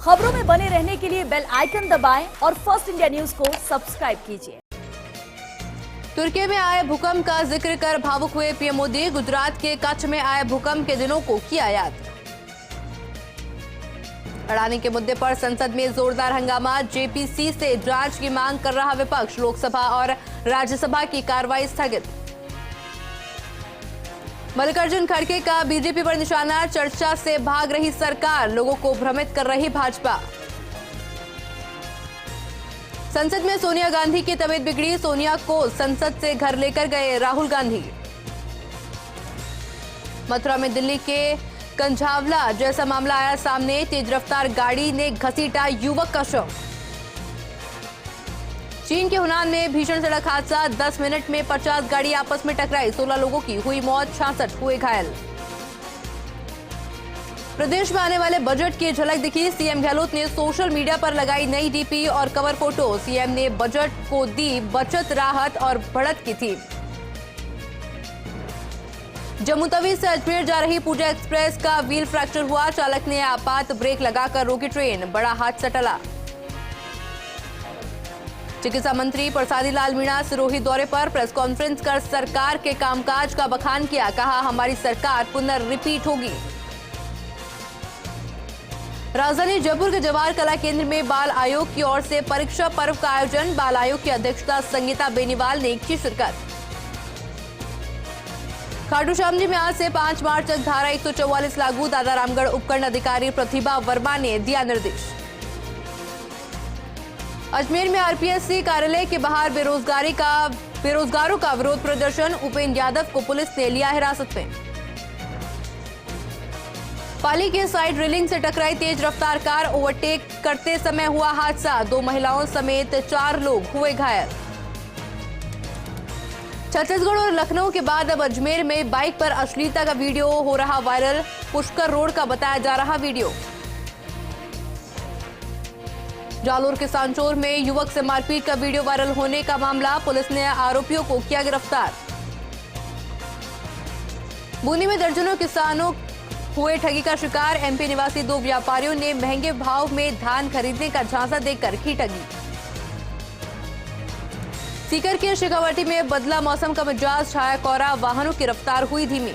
खबरों में बने रहने के लिए बेल आइकन दबाएं और फर्स्ट इंडिया न्यूज को सब्सक्राइब कीजिए। तुर्की में आए भूकंप का जिक्र कर भावुक हुए पीएम मोदी। गुजरात के कच्छ में आए भूकंप के दिनों को किया याद। अडानी के मुद्दे पर संसद में जोरदार हंगामा। जेपीसी से जांच की मांग कर रहा विपक्ष। लोकसभा और राज्यसभा की कार्रवाई स्थगित। मल्लिकार्जुन खड़गे का बीजेपी पर निशाना। चर्चा से भाग रही सरकार, लोगों को भ्रमित कर रही भाजपा। संसद में सोनिया गांधी की तबीयत बिगड़ी। सोनिया को संसद से घर लेकर गए राहुल गांधी। मथुरा में दिल्ली के कंझावला जैसा मामला आया सामने। तेज रफ्तार गाड़ी ने घसीटा युवक का शव। चीन के हुनान में भीषण सड़क हादसा। 10 मिनट में 50 गाड़ी आपस में टकराई। 16 लोगों की हुई मौत, 66 हुए घायल। प्रदेश में आने वाले बजट की झलक दिखी। सीएम गहलोत ने सोशल मीडिया पर लगाई नई डीपी और कवर फोटो। सीएम ने बजट को दी बचत, राहत और बढ़त की थी। जम्मू तवी से अजमेर जा रही पूजा एक्सप्रेस का व्हील फ्रैक्चर हुआ। चालक ने आपात ब्रेक लगाकर रोकी ट्रेन। बड़ा हादसा टला। चिकित्सा मंत्री प्रसादी लाल मीणा सिरोही दौरे पर। प्रेस कॉन्फ्रेंस कर सरकार के कामकाज का बखान किया। कहा, हमारी सरकार पुनर्रिपीट होगी। राजधानी जयपुर के जवाहर कला केंद्र में बाल आयोग की ओर से परीक्षा पर्व का आयोजन। बाल आयोग की अध्यक्षता संगीता बेनीवाल ने की शिरकत। खाटूश्यामजी में आज से 5 मार्च तक धारा 144 लागू। दादा रामगढ़ उपखंड अधिकारी प्रतिभा वर्मा ने दिया निर्देश। अजमेर में आरपीएससी कार्यालय के बाहर बेरोजगारों का विरोध प्रदर्शन। उपेंद्र यादव को पुलिस ने लिया हिरासत में। पाली के साइड रेलिंग से टकराई तेज रफ्तार कार। ओवरटेक करते समय हुआ हादसा। 2 महिलाओं समेत 4 लोग हुए घायल। छत्तीसगढ़ और लखनऊ के बाद अब अजमेर में बाइक पर अश्लीलता का वीडियो हो रहा वायरल। पुष्कर रोड का बताया जा रहा वीडियो। जालोर के सांचौर में युवक से मारपीट का वीडियो वायरल होने का मामला। पुलिस ने आरोपियों को किया गिरफ्तार। बूंदी में दर्जनों किसानों हुए ठगी का शिकार। एमपी निवासी 2 व्यापारियों ने महंगे भाव में धान खरीदने का झांसा देकर की ठगी। सीकर के शेखावाटी में बदला मौसम का मिजाज। छाया कोहरा, वाहनों की रफ्तार हुई धीमी।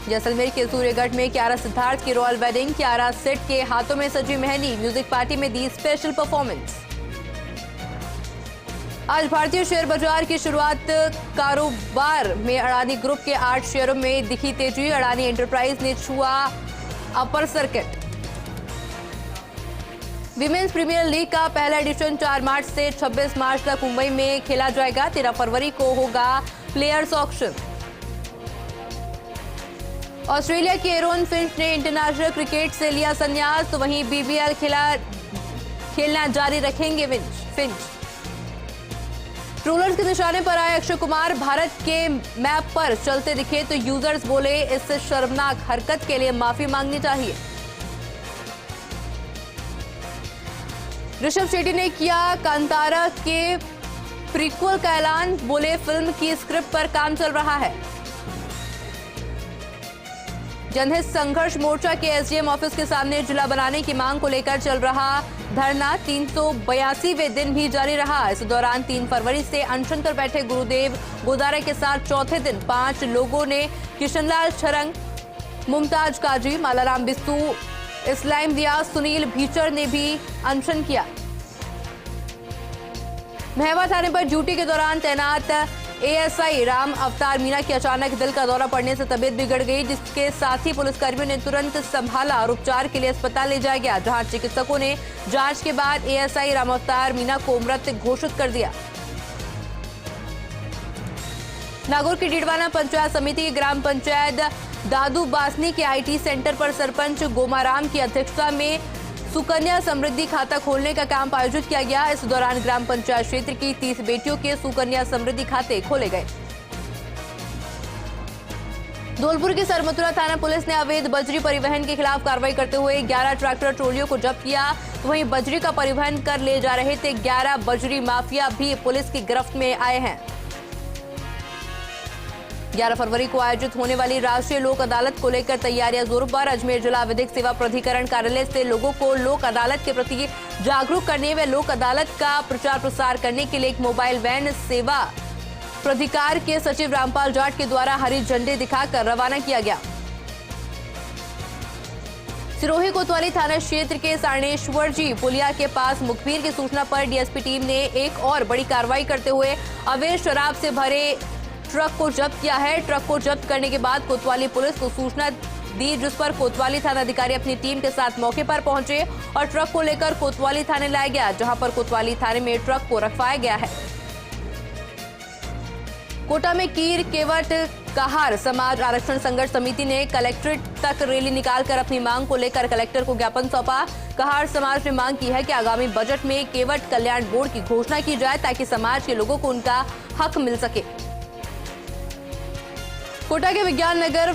जैसलमेर के सूर्यगढ़ में कियारा सिद्धार्थ की रॉयल वेडिंग। कियारा सेट के हाथों में सजी मेहंदी। म्यूजिक पार्टी में दी स्पेशल परफॉर्मेंस। आज भारतीय शेयर बाजार की शुरुआत। कारोबार में अडानी ग्रुप के 8 शेयरों में दिखी तेजी। अडानी एंटरप्राइज ने छुआ upper circuit. Women's premier league का पहला एडिशन 4 मार्च से 26 मार्च तक मुंबई में खेला जाएगा। 13 फरवरी को होगा प्लेयर्स ऑक्शन। ऑस्ट्रेलिया के एरोन फिंच ने इंटरनेशनल क्रिकेट से लिया संन्यास। तो वहीं बीबीएल खेलना जारी रखेंगे फिंच। ट्रोलर्स के निशाने पर आए अक्षय कुमार। भारत के मैप पर चलते दिखे तो यूजर्स बोले, इस शर्मनाक हरकत के लिए माफी मांगनी चाहिए। ऋषभ शेट्टी ने किया कांतारा के प्रीक्वल का ऐलान। बोले, फिल्म की स्क्रिप्ट पर काम चल रहा है। जनहित संघर्ष मोर्चा के एसडीएम ऑफिस के सामने जिला बनाने की मांग को लेकर चल रहा धरना 382वें दिन भी जारी रहा। इस दौरान 3 फरवरी से अनशन पर बैठे गुरुदेव गोदारे के साथ चौथे दिन 5 लोगों ने किशनलाल छरंग, मुमताज काजी, मालाराम बिस्तू, इस्लाम दिया, सुनील भीचर ने भी अनशन किया। महवा थाने पर ड्यूटी के दौरान तैनात एएसआई राम अवतार मीना की अचानक दिल का दौरा पड़ने से तबीयत बिगड़ गई, जिसके साथ ही पुलिसकर्मियों ने तुरंत संभाला और उपचार के लिए अस्पताल ले जाया गया, जहां चिकित्सकों ने जांच के बाद एएसआई राम अवतार मीना को मृत घोषित कर दिया। नागौर की डीडवाना पंचायत समिति की ग्राम पंचायत दादू बासनी के आईटी सेंटर पर सरपंच गोमाराम की अध्यक्षता में सुकन्या समृद्धि खाता खोलने का कैंप आयोजित किया गया। इस दौरान ग्राम पंचायत क्षेत्र की 30 बेटियों के सुकन्या समृद्धि खाते खोले गए। धौलपुर की सरमथुरा थाना पुलिस ने अवैध बजरी परिवहन के खिलाफ कार्रवाई करते हुए 11 ट्रैक्टर ट्रोलियों को जब्त किया। वहीं बजरी का परिवहन कर ले जा रहे थे 11 बजरी माफिया भी पुलिस की गिरफ्त में आए हैं। 11 फरवरी को आयोजित होने वाली राष्ट्रीय लोक अदालत को लेकर तैयारियां जोरों पर। अजमेर जिला विधिक सेवा प्राधिकरण कार्यालय से लोगों को लोक अदालत के प्रति जागरूक करने व लोक अदालत का प्रचार प्रसार करने के लिए एक मोबाइल वैन सेवा प्राधिकार के सचिव रामपाल जाट के द्वारा हरी झंडी दिखाकर रवाना किया गया। सिरोही कोतवाली थाना क्षेत्र के सारणेश्वर जी पुलिया के पास मुखबिर की सूचना पर डीएसपी टीम ने एक और बड़ी कार्रवाई करते हुए अवैध शराब से भरे ट्रक को जब्त किया है। ट्रक को जब्त करने के बाद कोतवाली पुलिस को सूचना दी, जिस पर कोतवाली थाना अधिकारी अपनी टीम के साथ मौके पर पहुंचे और ट्रक को लेकर कोतवाली थाने लाया गया, जहां पर कोतवाली थाने में ट्रक को रखवाया गया है। कोटा में कीर केवट कहार समाज आरक्षण संघर्ष समिति ने कलेक्ट्रेट तक रैली निकालकर अपनी मांग को लेकर कलेक्टर को ज्ञापन सौंपा। कहार समाज ने मांग की है कि आगामी बजट में केवट कल्याण बोर्ड की घोषणा की जाए ताकि समाज के लोगों को उनका हक मिल सके। कोटा के विज्ञान नगर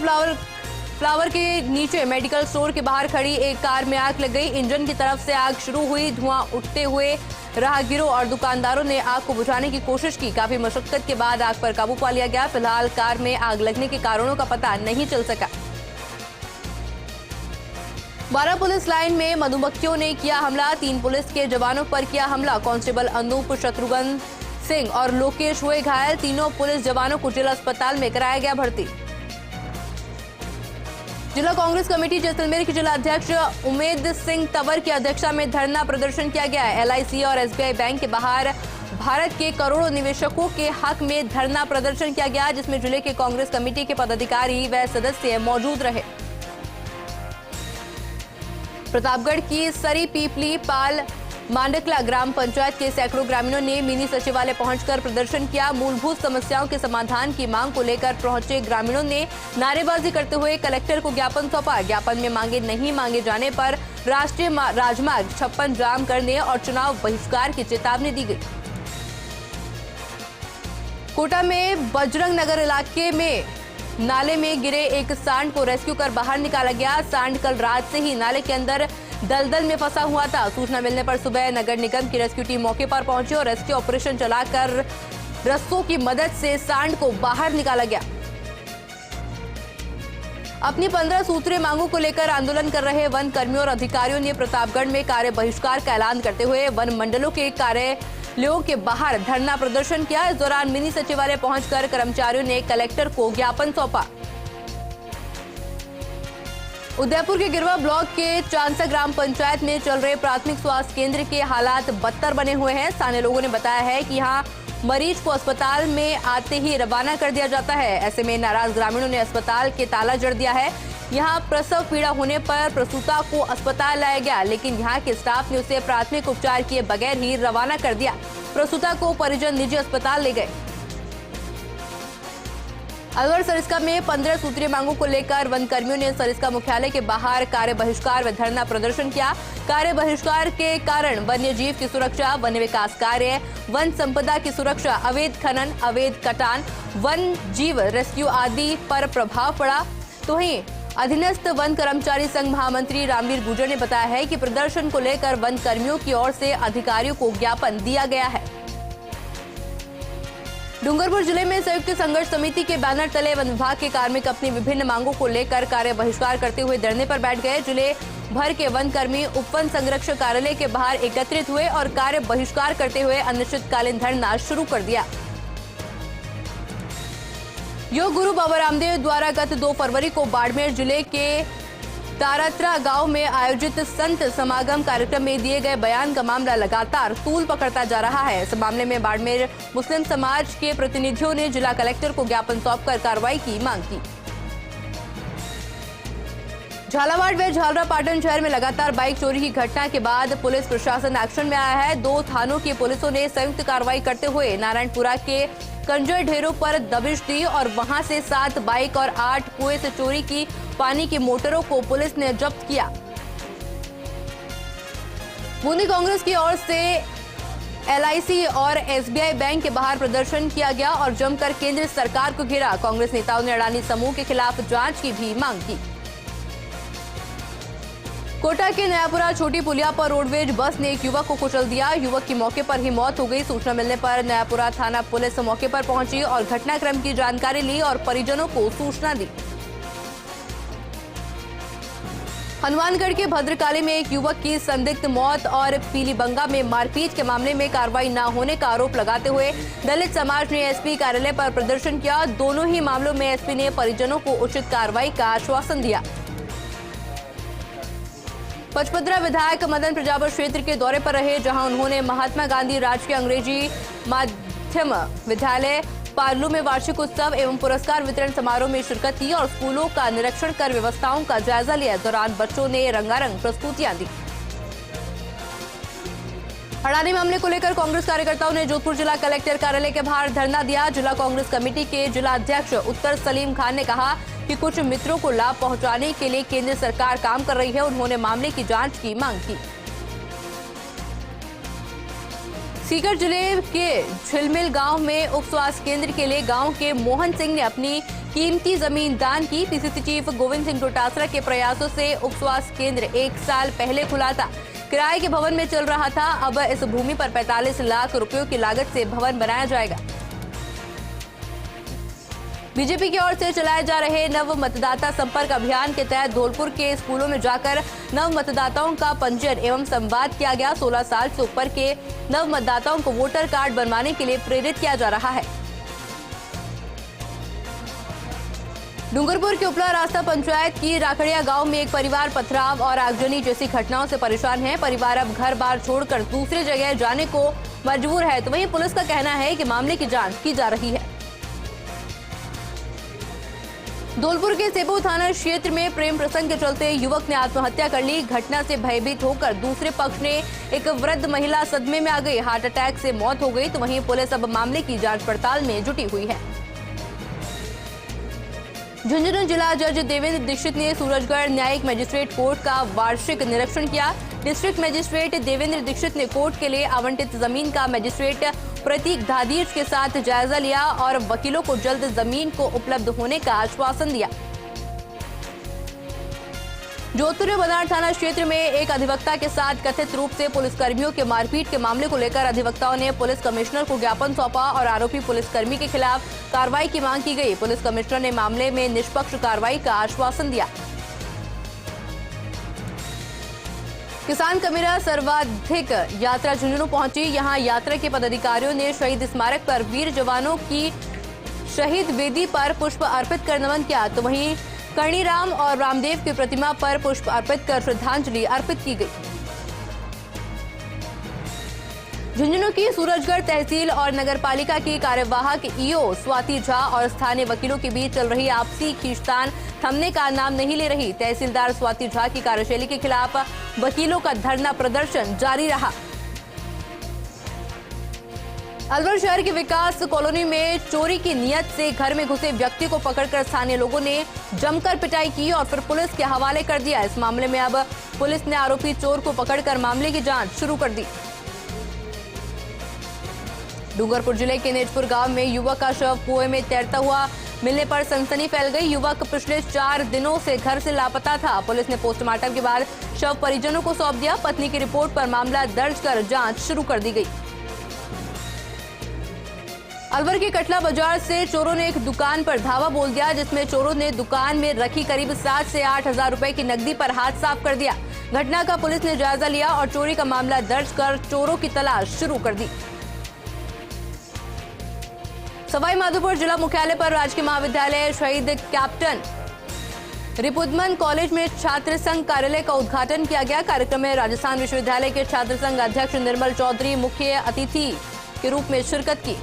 फ्लावर के नीचे मेडिकल स्टोर के बाहर खड़ी एक कार में आग लग गई। इंजन की तरफ से आग शुरू हुई। धुआं उठते हुए राहगीरों और दुकानदारों ने आग को बुझाने की कोशिश की। काफी मशक्कत के बाद आग पर काबू पा लिया गया। फिलहाल कार में आग लगने के कारणों का पता नहीं चल सका। 12 पुलिस लाइन में मधुमक्खियों ने किया हमला। 3 पुलिस के जवानों पर किया हमला। कांस्टेबल अनूप शत्रुघ्न सिंह और लोकेश हुए घायल। तीनों पुलिस जवानों को जिला अस्पताल में कराया गया भर्ती। जिला कांग्रेस कमेटी जैसलमेर के जिला अध्यक्ष उमेद सिंह तंवर की अध्यक्षता में धरना प्रदर्शन किया गया। एलआईसी और एसबीआई बैंक के बाहर भारत के करोड़ों निवेशकों के हक में धरना प्रदर्शन किया गया, जिसमें जिले के कांग्रेस कमेटी के पदाधिकारी व सदस्य मौजूद रहे। प्रतापगढ़ की सरी पीपली पाल मांडकला ग्राम पंचायत के सैकड़ों ग्रामीणों ने मिनी सचिवालय पहुंचकर प्रदर्शन किया। मूलभूत समस्याओं के समाधान की मांग को लेकर पहुंचे ग्रामीणों ने नारेबाजी करते हुए कलेक्टर को ज्ञापन सौंपा। ज्ञापन में मांगे नहीं मांगे जाने पर राष्ट्रीय राजमार्ग 56 जाम करने और चुनाव बहिष्कार की चेतावनी दी गई। कोटा में बजरंग नगर इलाके में नाले में गिरे एक सांड को रेस्क्यू कर बाहर निकाला गया। सांड कल रात से ही नाले के अंदर दलदल में फंसा हुआ था। सूचना मिलने पर सुबह नगर निगम की रेस्क्यू टीम मौके पर पहुंची और रेस्क्यू ऑपरेशन चलाकर रस्सों की मदद से सांड को बाहर निकाला गया। अपनी 15 सूत्रीय मांगों को लेकर आंदोलन कर रहे वन कर्मियों और अधिकारियों ने प्रतापगढ़ में कार्य बहिष्कार का ऐलान करते हुए वन मंडलों के कार्यालयों के बाहर धरना प्रदर्शन किया। इस दौरान मिनी सचिवालय पहुंचकर कर्मचारियों ने कलेक्टर को ज्ञापन सौंपा। उदयपुर के गिरवा ब्लॉक के चांसा ग्राम पंचायत में चल रहे प्राथमिक स्वास्थ्य केंद्र के हालात बदतर बने हुए हैं। स्थानीय लोगों ने बताया है कि यहां मरीज को अस्पताल में आते ही रवाना कर दिया जाता है। ऐसे में नाराज ग्रामीणों ने अस्पताल के ताला जड़ दिया है। यहां प्रसव पीड़ा होने पर प्रसूता को अस्पताल लाया गया, लेकिन यहां के स्टाफ ने उसे प्राथमिक उपचार किए बगैर ही रवाना कर दिया। प्रसूता को परिजन निजी अस्पताल ले गए। अलवर सरिस्का में 15 सूत्रीय मांगों को लेकर वन कर्मियों ने सरिस्का मुख्यालय के बाहर कार्य बहिष्कार व धरना प्रदर्शन किया। कार्य बहिष्कार के कारण वन्य जीव की सुरक्षा, वन विकास कार्य, वन संपदा की सुरक्षा, अवैध खनन, अवैध कटान, वन जीव रेस्क्यू आदि पर प्रभाव पड़ा। तो वहीं अधीनस्थ वन कर्मचारी संघ महामंत्री रामवीर गुर्जर ने बताया है कि प्रदर्शन को लेकर वन कर्मियों की ओर से अधिकारियों को ज्ञापन दिया गया है। डूंगरपुर जिले में संयुक्त संघर्ष समिति के बैनर तले वन विभाग के कार्मिक अपनी विभिन्न मांगों को लेकर कार्य बहिष्कार करते हुए धरने पर बैठ गए। जिले भर के वन कर्मी उपवन संरक्षक कार्यालय के बाहर एकत्रित हुए और कार्य बहिष्कार करते हुए अनिश्चितकालीन धरना शुरू कर दिया। योग गुरु बाबा रामदेव द्वारा गत 2 फरवरी को बाड़मेर जिले के तारात्रा गांव में आयोजित संत समागम कार्यक्रम में दिए गए बयान का मामला लगातार तूल पकड़ता जा रहा है। इस मामले में बाड़मेर मुस्लिम समाज के प्रतिनिधियों ने जिला कलेक्टर को ज्ञापन सौंपकर कार्रवाई की मांग की। झालावाड़ व झालरापाटन शहर में लगातार बाइक चोरी की घटना के बाद पुलिस प्रशासन एक्शन में आया है। 2 थानों की पुलिसों ने संयुक्त कार्रवाई करते हुए नारायणपुरा के कंजर ढेरों पर दबिश दी और वहां से 7 बाइक और 8 कुएं से चोरी की पानी की मोटरों को पुलिस ने जब्त किया। बूंदी कांग्रेस की ओर से एलआईसी और एसबीआई बैंक के बाहर प्रदर्शन किया गया और जमकर केंद्र सरकार को घेरा। कांग्रेस नेताओं ने अडानी समूह के खिलाफ जांच की भी मांग की। कोटा के नयापुरा छोटी पुलिया पर रोडवेज बस ने एक युवक को कुचल दिया। युवक की मौके पर ही मौत हो गई। सूचना मिलने पर नयापुरा थाना पुलिस मौके पर पहुंची और घटनाक्रम की जानकारी ली और परिजनों को सूचना दी। हनुमानगढ़ के भद्रकाली में एक युवक की संदिग्ध मौत और पीलीबंगा में मारपीट के मामले में कार्रवाई न होने का आरोप लगाते हुए दलित समाज ने एसपी कार्यालय पर प्रदर्शन किया। दोनों ही मामलों में एसपी ने परिजनों को उचित कार्रवाई का आश्वासन दिया। पचपदरा विधायक मदन प्रजापत क्षेत्र के दौरे पर रहे, जहां उन्होंने महात्मा गांधी राजकीय अंग्रेजी माध्यम विद्यालय पार्लू में वार्षिक उत्सव एवं पुरस्कार वितरण समारोह में शिरकत की और स्कूलों का निरीक्षण कर व्यवस्थाओं का जायजा लिया। दौरान बच्चों ने रंगारंग प्रस्तुतियां दी। हड़ानी मामले को लेकर कांग्रेस कार्यकर्ताओं ने जोधपुर जिला कलेक्टर कार्यालय के बाहर धरना दिया। जिला कांग्रेस कमेटी के जिला अध्यक्ष उत्तर सलीम खान ने कहा कि कुछ मित्रों को लाभ पहुंचाने के लिए केंद्र सरकार काम कर रही है। उन्होंने मामले की जांच की मांग की। सीकर जिले के झिलमिल गांव में उप स्वास्थ्य केंद्र के लिए गांव के मोहन सिंह ने अपनी कीमती जमीन दान की। पीसीसी चीफ गोविंद सिंह डोटासरा के प्रयासों से उप स्वास्थ्य केंद्र 1 साल पहले खुला था। किराए के भवन में चल रहा था। अब इस भूमि पर 45 लाख रुपयों की लागत से भवन बनाया जाएगा। बीजेपी की ओर से चलाए जा रहे नव मतदाता संपर्क अभियान के तहत धौलपुर के स्कूलों में जाकर नव मतदाताओं का पंजीयन एवं संवाद किया गया। 16 साल से ऊपर के नव मतदाताओं को वोटर कार्ड बनवाने के लिए प्रेरित किया जा रहा है। डूंगरपुर के उपला रास्ता पंचायत की राखड़िया गांव में एक परिवार पथराव और आगजनी जैसी घटनाओं से परेशान है। परिवार अब घर बार छोड़कर दूसरी जगह जाने को मजबूर है, तो वहीं पुलिस का कहना है कि मामले की जांच की जा रही है। धौलपुर के सेबू थाना क्षेत्र में प्रेम प्रसंग के चलते युवक ने आत्महत्या कर ली। घटना से भयभीत होकर दूसरे पक्ष ने एक वृद्ध महिला सदमे में आ गई। हार्ट अटैक से मौत हो गई, तो वहीं पुलिस अब मामले की जांच पड़ताल में जुटी हुई है। झुंझुनू जिला जज देवेंद्र दीक्षित ने सूरजगढ़ न्यायिक मजिस्ट्रेट कोर्ट का वार्षिक निरीक्षण किया। डिस्ट्रिक्ट मजिस्ट्रेट देवेंद्र दीक्षित ने कोर्ट के लिए आवंटित जमीन का मजिस्ट्रेट प्रतीक धादीज के साथ जायजा लिया और वकीलों को जल्द जमीन को उपलब्ध होने का आश्वासन दिया। जोधपुर में बनार थाना क्षेत्र में एक अधिवक्ता के साथ कथित रूप से पुलिसकर्मियों के मारपीट के मामले को लेकर अधिवक्ताओं ने पुलिस कमिश्नर को ज्ञापन सौंपा और आरोपी पुलिसकर्मी के खिलाफ कार्रवाई की मांग की गई। पुलिस कमिश्नर ने मामले में निष्पक्ष कार्रवाई का आश्वासन दिया। किसान कमेरा सर्वाधिक यात्रा झुंझुनू पहुंची। यहां यात्रा के पदाधिकारियों ने शहीद स्मारक पर वीर जवानों की शहीद वेदी पर पुष्प अर्पित कर नमन किया, तो वहीं कर्णीराम और रामदेव की प्रतिमा पर पुष्प अर्पित कर श्रद्धांजलि अर्पित की गई। झुंझुनू की सूरजगढ़ तहसील और नगरपालिका की कार्यवाहक ईओ स्वाति झा और स्थानीय वकीलों के बीच चल रही आपसी खींचतान थमने का नाम नहीं ले रही। तहसीलदार स्वाति झा की कार्यशैली के खिलाफ वकीलों का धरना प्रदर्शन जारी रहा। अलवर शहर के विकास कॉलोनी में चोरी की नियत से घर में घुसे व्यक्ति को पकड़कर स्थानीय लोगों ने जमकर पिटाई की और फिर पुलिस के हवाले कर दिया। इस मामले में अब पुलिस ने आरोपी चोर को पकड़कर मामले की जांच शुरू कर दी। डूंगरपुर जिले के नेजपुर गांव में युवक का शव कुएं में तैरता हुआ मिलने पर सनसनी फैल गई। युवक पिछले 4 दिनों से घर से लापता था। पुलिस ने पोस्टमार्टम के बाद शव परिजनों को सौंप दिया। पत्नी की रिपोर्ट पर मामला दर्ज कर जांच शुरू कर दी गई। अलवर के कटला बाजार से चोरों ने एक दुकान पर धावा बोल दिया, जिसमें चोरों ने दुकान में रखी करीब 7 से 8 हजार रुपए की नकदी पर हाथ साफ कर दिया। घटना का पुलिस ने जायजा लिया और चोरी का मामला दर्ज कर चोरों की तलाश शुरू कर दी। सवाई माधोपुर जिला मुख्यालय पर राजकीय महाविद्यालय शहीद कैप्टन रिपुदमन कॉलेज में छात्र संघ कार्यालय का उद्घाटन किया गया। कार्यक्रम में राजस्थान विश्वविद्यालय के छात्र संघ अध्यक्ष निर्मल चौधरी मुख्य अतिथि के रूप में शिरकत की।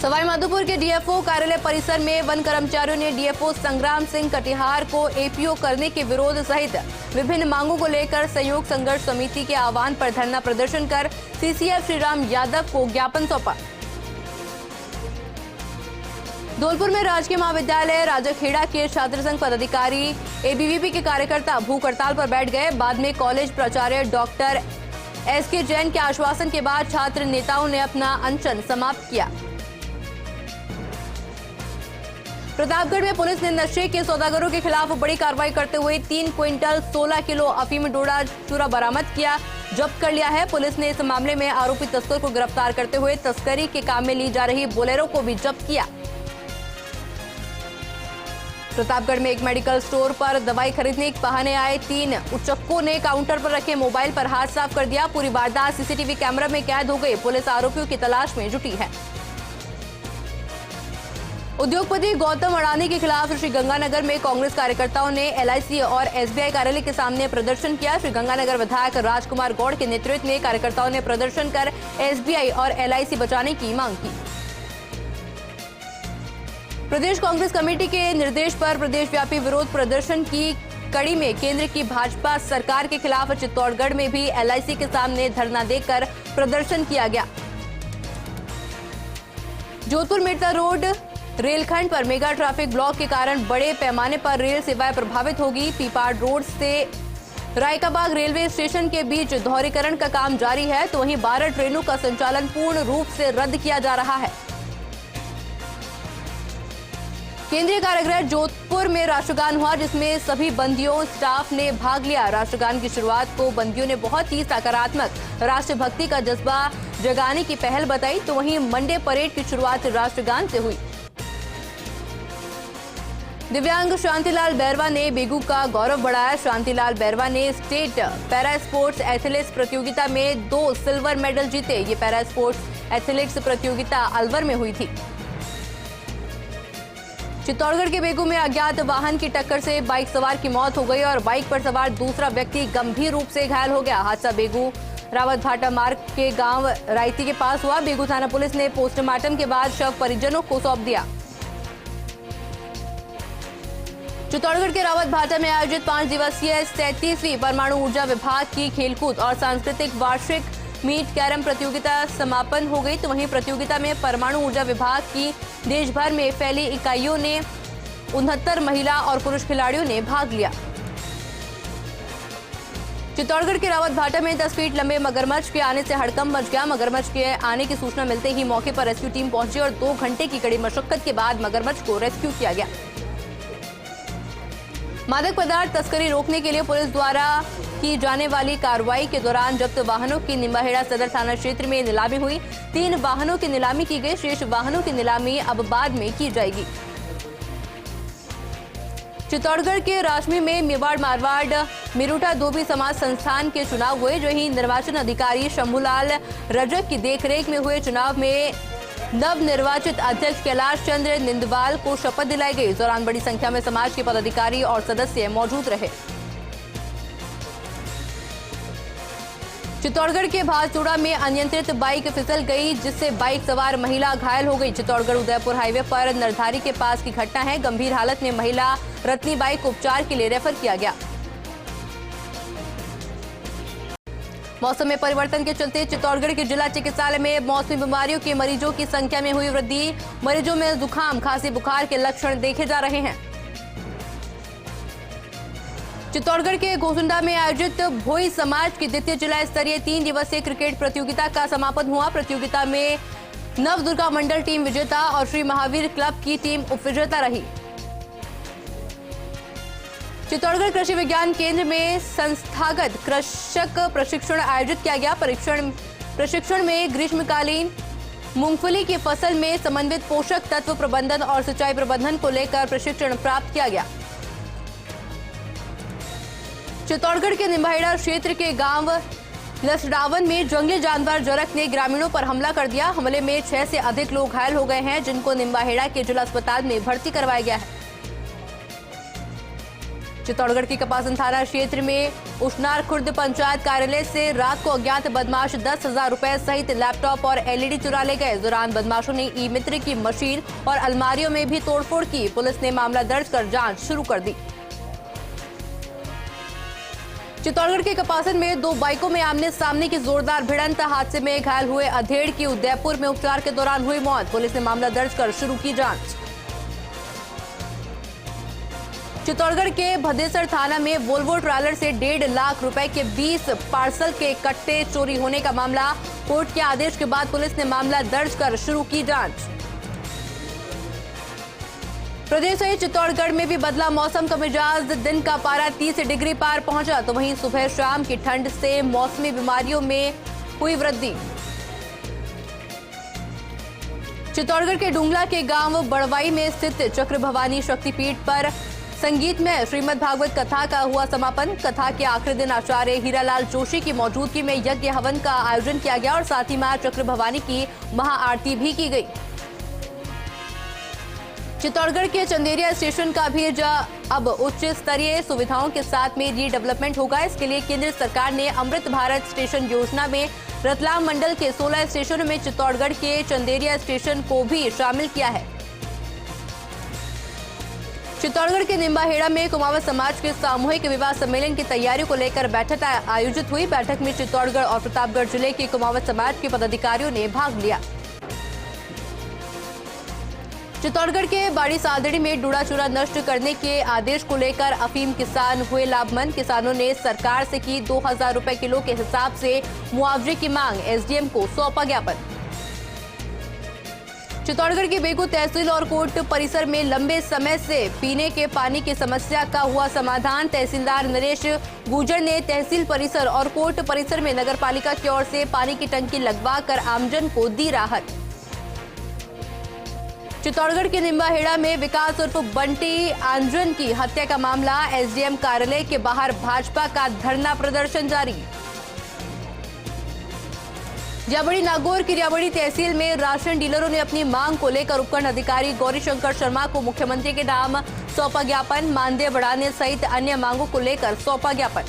सवाई माधोपुर के डीएफओ कार्यालय परिसर में वन कर्मचारियों ने डीएफओ संग्राम सिंह कटिहार को एपीओ करने के विरोध सहित विभिन्न मांगों को लेकर संयुक्त संघर्ष समिति के आह्वान पर धरना प्रदर्शन कर सीसीएफ श्रीराम यादव को ज्ञापन सौंपा। धौलपुर में राजकीय महाविद्यालय राजाखेड़ा के छात्र संघ पदाधिकारी एबीवीपी के कार्यकर्ता भूख हड़ताल पर बैठ गए। बाद में कॉलेज प्राचार्य डॉक्टर एसके जैन के आश्वासन के बाद छात्र नेताओं ने अपना अनशन समाप्त किया। प्रतापगढ़ में पुलिस ने नशे के सौदागरों के खिलाफ बड़ी कार्रवाई करते हुए 3 क्विंटल 16 किलो अफीम डोडा चूरा बरामद किया, जब्त कर लिया है। पुलिस ने इस मामले में आरोपी तस्कर को गिरफ्तार करते हुए तस्करी के काम में ली जा रही बोलेरो को भी जब्त किया। प्रतापगढ़ में एक मेडिकल स्टोर पर दवाई खरीदने के बहाने आए 3 उचक्कों ने काउंटर पर रखे मोबाइल पर हाथ साफ कर दिया। पूरी वारदात सीसीटीवी कैमरा में कैद हो गई। पुलिस आरोपियों की तलाश में जुटी है। उद्योगपति गौतम अडानी के खिलाफ श्रीगंगानगर में कांग्रेस कार्यकर्ताओं ने एलआईसी और एसबीआई कार्यालय के सामने प्रदर्शन किया। श्रीगंगानगर विधायक राजकुमार गौड़ के नेतृत्व में कार्यकर्ताओं ने प्रदर्शन कर एसबीआई और एलआईसी बचाने की मांग की। प्रदेश कांग्रेस कमेटी के निर्देश पर प्रदेशव्यापी विरोध प्रदर्शन की कड़ी में केंद्र की भाजपा सरकार के खिलाफ चित्तौड़गढ़ में भी एलआईसी के सामने धरना देकर प्रदर्शन किया गया। जोधपुर मेड़ता रोड रेलखंड पर मेगा ट्रैफिक ब्लॉक के कारण बड़े पैमाने पर रेल सेवाएं प्रभावित होगी। पीपाड़ रोड से रायकाबाग रेलवे स्टेशन के बीच दोहरीकरण का काम जारी है, तो वहीं 12 ट्रेनों का संचालन पूर्ण रूप से रद्द किया जा रहा है। केंद्रीय कारागृह जोधपुर में राष्ट्रगान हुआ, जिसमें सभी बंदियों स्टाफ ने भाग लिया। राष्ट्रगान की शुरुआत को बंदियों ने बहुत ही सकारात्मक राष्ट्रभक्ति का जज्बा जगाने की पहल बताई, तो वहीं मंडे परेड की शुरुआत राष्ट्रगान से हुई। दिव्यांग शांतिलाल बैरवा ने बेगू का गौरव बढ़ाया। शांतिलाल बैरवा ने स्टेट पैरा स्पोर्ट्स एथलेटिक्स प्रतियोगिता में 2 सिल्वर मेडल जीते। ये पैरा स्पोर्ट्स एथलेटिक्स प्रतियोगिता अलवर में हुई थी। चित्तौड़गढ़ के बेगू में अज्ञात वाहन की टक्कर से बाइक सवार की मौत हो गई और बाइक पर सवार दूसरा व्यक्ति गंभीर रूप से घायल हो गया। हादसा बेगू रावत भाटा मार्ग के गांव रायती के पास हुआ। बेगू थाना पुलिस ने पोस्टमार्टम के बाद शव परिजनों को सौंप दिया। चित्तौड़गढ़ के रावत भाटा में आयोजित 5 दिवसीय 37वीं परमाणु ऊर्जा विभाग की खेलकूद और सांस्कृतिक वार्षिक मीट कैरम प्रतियोगिता समापन हो गई, तो वहीं प्रतियोगिता में परमाणु ऊर्जा विभाग की देश भर में फैली इकाइयों ने 69 महिला और पुरुष खिलाड़ियों ने भाग लिया। चित्तौड़गढ़ के रावत भाटा में 10 फीट लंबे मगरमच्छ के आने से हड़कंप मच गया। मगरमच्छ के आने की सूचना मिलते ही मौके पर रेस्क्यू टीम पहुंची और 2 घंटे की कड़ी मशक्कत के बाद मगरमच्छ को रेस्क्यू किया गया। मादक पदार्थ तस्करी रोकने के लिए पुलिस द्वारा की जाने वाली कार्रवाई के दौरान जब्त वाहनों की निम्बाहेड़ा सदर थाना क्षेत्र में नीलामी हुई। 3 वाहनों की नीलामी की गई। शेष वाहनों की नीलामी अब बाद में की जाएगी। चित्तौड़गढ़ के राशमी में मेवाड़ मारवाड़ मिरुटा धोबी समाज संस्थान के चुनाव हुए, जो ही निर्वाचन अधिकारी शंभूलाल रजक की देखरेख में हुए चुनाव में नवनिर्वाचित अध्यक्ष कैलाश चंद्र निंदवाल को शपथ दिलाई गई। इस दौरान बड़ी संख्या में समाज के पदाधिकारी और सदस्य मौजूद रहे। चित्तौड़गढ़ के भालचूड़ा में अनियंत्रित बाइक फिसल गई, जिससे बाइक सवार महिला घायल हो गई। चित्तौड़गढ़ उदयपुर हाईवे पर नरधारी के पास की घटना है। गंभीर हालत में महिला रत्नी बाइक को उपचार के लिए रेफर किया गया। मौसम में परिवर्तन के चलते चित्तौड़गढ़ के जिला चिकित्सालय में मौसमी बीमारियों के मरीजों की संख्या में हुई वृद्धि। मरीजों में जुकाम, खांसी, बुखार के लक्षण देखे जा रहे हैं। चित्तौड़गढ़ के घोसुंडा में आयोजित भोई समाज की द्वितीय जिला स्तरीय 3 दिवसीय क्रिकेट प्रतियोगिता का समापन हुआ। प्रतियोगिता में नवदुर्गा मंडल टीम विजेता और श्री महावीर क्लब की टीम उपविजेता रही। चित्तौड़गढ़ कृषि विज्ञान केंद्र में संस्थागत कृषक प्रशिक्षण आयोजित किया गया। प्रशिक्षण में ग्रीष्मकालीन मूंगफली की फसल में समन्वित पोषक तत्व प्रबंधन और सिंचाई प्रबंधन को लेकर प्रशिक्षण प्राप्त किया गया। चित्तौड़गढ़ के निम्बाहेड़ा क्षेत्र के गांव लसडावन में जंगली जानवर जरक ने ग्रामीणों पर हमला कर दिया। हमले में 6 से अधिक लोग घायल हो गए हैं, जिनको निम्बाहेड़ा के जिला अस्पताल में भर्ती करवाया गया है। चित्तौड़गढ़ के कपासन थाना क्षेत्र में उशनार खुर्द पंचायत कार्यालय से रात को अज्ञात बदमाश 10,000 रुपए सहित लैपटॉप और एलईडी चुरा ले गए। इस दौरान बदमाशों ने ई मित्र की मशीन और अलमारियों में भी तोड़फोड़ की। पुलिस ने मामला दर्ज कर जांच शुरू कर दी। चित्तौड़गढ़ के कपासन में 2 बाइकों में आमने सामने की जोरदार भिड़ंत। हादसे में घायल हुए अधेड़ की उदयपुर में उपचार के दौरान हुई मौत। पुलिस ने मामला दर्ज कर शुरू की जांच। चित्तौड़गढ़ के भदेसर थाना में वोल्वो ट्रैलर से 1.5 लाख रुपए के 20 पार्सल के कट्टे चोरी होने का मामला। कोर्ट के आदेश के बाद पुलिस ने मामला दर्ज कर शुरू की जांच। प्रदेश सहित चित्तौड़गढ़ में भी बदला मौसम का मिजाज। दिन का पारा 30 डिग्री पार पहुंचा, तो वहीं सुबह शाम की ठंड से मौसमी बीमारियों में हुई वृद्धि। चित्तौड़गढ़ के डुंगला के गांव बड़वाई में स्थित चक्र भवानी शक्तिपीठ पर संगीत में श्रीमद् भागवत कथा का हुआ समापन। कथा के आखिरी दिन आचार्य हीरालाल जोशी की मौजूदगी में यज्ञ हवन का आयोजन किया गया और साथ ही मां चक्र भवानी की महाआरती भी की गई। चित्तौड़गढ़ के चंदेरिया स्टेशन का भी अब उच्च स्तरीय सुविधाओं के साथ में रीडेवलपमेंट होगा। इसके लिए केंद्र सरकार ने अमृत भारत स्टेशन योजना में रतलाम मंडल के 16 स्टेशनों में चित्तौड़गढ़ के चंदेरिया स्टेशन को भी शामिल किया है। चित्तौड़गढ़ के निम्बाहेड़ा में कुमावत समाज के सामूहिक विवाह सम्मेलन की तैयारियों को लेकर बैठक आयोजित हुई। बैठक में चित्तौड़गढ़ और प्रतापगढ़ जिले के कुमावत समाज के पदाधिकारियों ने भाग लिया। चित्तौड़गढ़ के बाड़ी सादड़ी में डूड़ा चूरा नष्ट करने के आदेश को लेकर अफीम किसान हुए लाभमंद। किसानों ने सरकार से की 2000 रुपए किलो के हिसाब से मुआवजे की मांग। एसडीएम को सौंपा ज्ञापन। चित्तौड़गढ़ के बेगू तहसील और कोर्ट परिसर में लंबे समय से पीने के पानी की समस्या का हुआ समाधान। तहसीलदार नरेश गुर्जर ने तहसील परिसर और कोर्ट परिसर में नगरपालिका की ओर से पानी की टंकी लगवाकर आमजन को दी राहत। चित्तौड़गढ़ के निम्बाहेड़ा में विकास उर्फ बंटी आंजन की हत्या का मामला। एसडीएम कार्यालय के बाहर भाजपा का धरना प्रदर्शन जारी। जाबड़ी नागौर की रियाबड़ी तहसील में राशन डीलरों ने अपनी मांग को लेकर उपखंड अधिकारी गौरीशंकर शर्मा को मुख्यमंत्री के नाम सौंपा ज्ञापन। मानदेय बढ़ाने सहित अन्य मांगों को लेकर सौंपा ज्ञापन।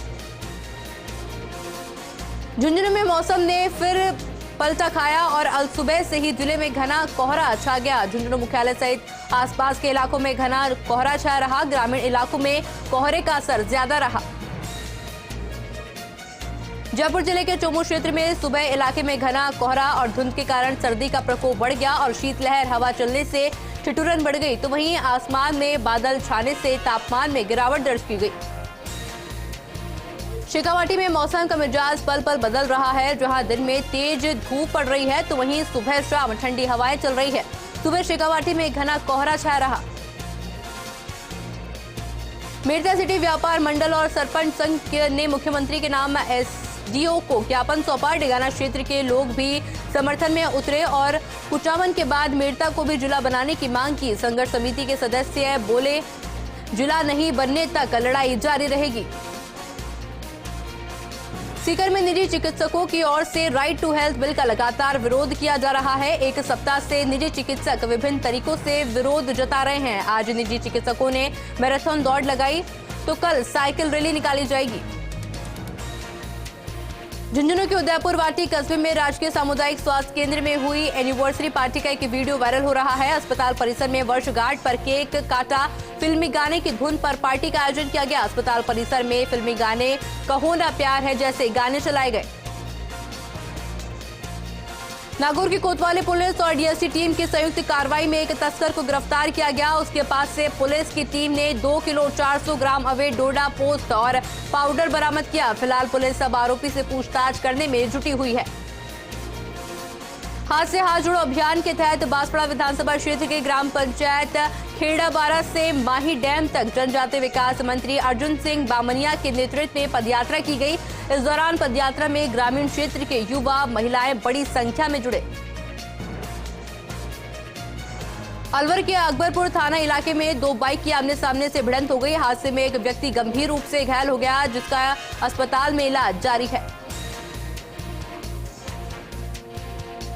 झुंझुनू में मौसम ने फिर पलटा खाया और अल सुबह से ही जिले में घना कोहरा छा गया। झुंझुनू मुख्यालय सहित आसपास के इलाकों में घना कोहरा छाया रहा। ग्रामीण इलाकों में कोहरे का असर ज्यादा रहा। जयपुर जिले के चोमू क्षेत्र में सुबह इलाके में घना कोहरा और धुंध के कारण सर्दी का प्रकोप बढ़ गया और शीतलहर हवा चलने से ठिठुरन बढ़ गई, तो वहीं आसमान में बादल छाने से तापमान में गिरावट दर्ज की गई। शेखावाटी में मौसम का मिजाज पल पल बदल रहा है। जहां दिन में तेज धूप पड़ रही है, तो वहीं सुबह शाम ठंडी हवाएं चल रही है। सुबह शेखावाटी में घना कोहरा छाया रहा। मेरठा सिटी व्यापार मंडल और सरपंच संघ ने मुख्यमंत्री के नाम एसडीओ को ज्ञापन सौंपा। डेगाना क्षेत्र के लोग भी समर्थन में उतरे और कुचामन के बाद मेरठा को भी जिला बनाने की मांग की। संघर्ष समिति के सदस्य बोले, जिला नहीं बनने तक लड़ाई जारी रहेगी। सीकर में निजी चिकित्सकों की ओर से राइट टू हेल्थ बिल का लगातार विरोध किया जा रहा है। एक सप्ताह से निजी चिकित्सक विभिन्न तरीकों से विरोध जता रहे हैं। आज निजी चिकित्सकों ने मैराथन दौड़ लगाई, तो कल साइकिल रैली निकाली जाएगी। झुंझुनू के उदयपुर वाटी कस्बे में राजकीय सामुदायिक स्वास्थ्य केंद्र में हुई एनिवर्सरी पार्टी का एक वीडियो वायरल हो रहा है। अस्पताल परिसर में वर्षगांठ पर केक काटा, फिल्मी गाने की धुन पर पार्टी का आयोजन किया गया। अस्पताल परिसर में फिल्मी गाने कहो ना प्यार है जैसे गाने चलाए गए। नागौर की कोतवाली पुलिस और डीएसटी टीम की संयुक्त कार्रवाई में एक तस्कर को गिरफ्तार किया गया। उसके पास से पुलिस की टीम ने 2 किलो 400 ग्राम अवैध डोडा पोस्ट और पाउडर बरामद किया। फिलहाल पुलिस अब आरोपी से पूछताछ करने में जुटी हुई है। हाथ से हाथ जोड़ो अभियान के तहत बांसवाड़ा विधानसभा क्षेत्र के ग्राम पंचायत खेड़ाबारा से माही डैम तक जनजातीय विकास मंत्री अर्जुन सिंह बामनिया के नेतृत्व में पदयात्रा की गई। इस दौरान पदयात्रा में ग्रामीण क्षेत्र के युवा महिलाएं बड़ी संख्या में जुड़े। अलवर के अकबरपुर थाना इलाके में 2 बाइक की आमने सामने से भिड़ंत हो गई। हादसे में एक व्यक्ति गंभीर रूप से घायल हो गया, जिसका अस्पताल में इलाज जारी है।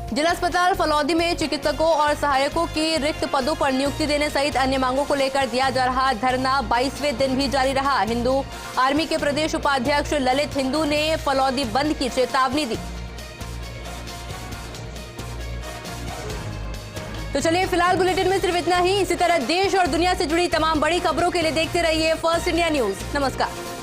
जिला अस्पताल फलौदी में चिकित्सकों और सहायकों की रिक्त पदों पर नियुक्ति देने सहित अन्य मांगों को लेकर दिया जा रहा धरना 22वें दिन भी जारी रहा। हिंदू आर्मी के प्रदेश उपाध्यक्ष ललित हिंदू ने फलौदी बंद की चेतावनी दी। तो चलिए फिलहाल बुलेटिन में सिर्फ इतना ही। इसी तरह देश और दुनिया से जुड़ी तमाम बड़ी खबरों के लिए देखते रहिए फर्स्ट इंडिया न्यूज। नमस्कार।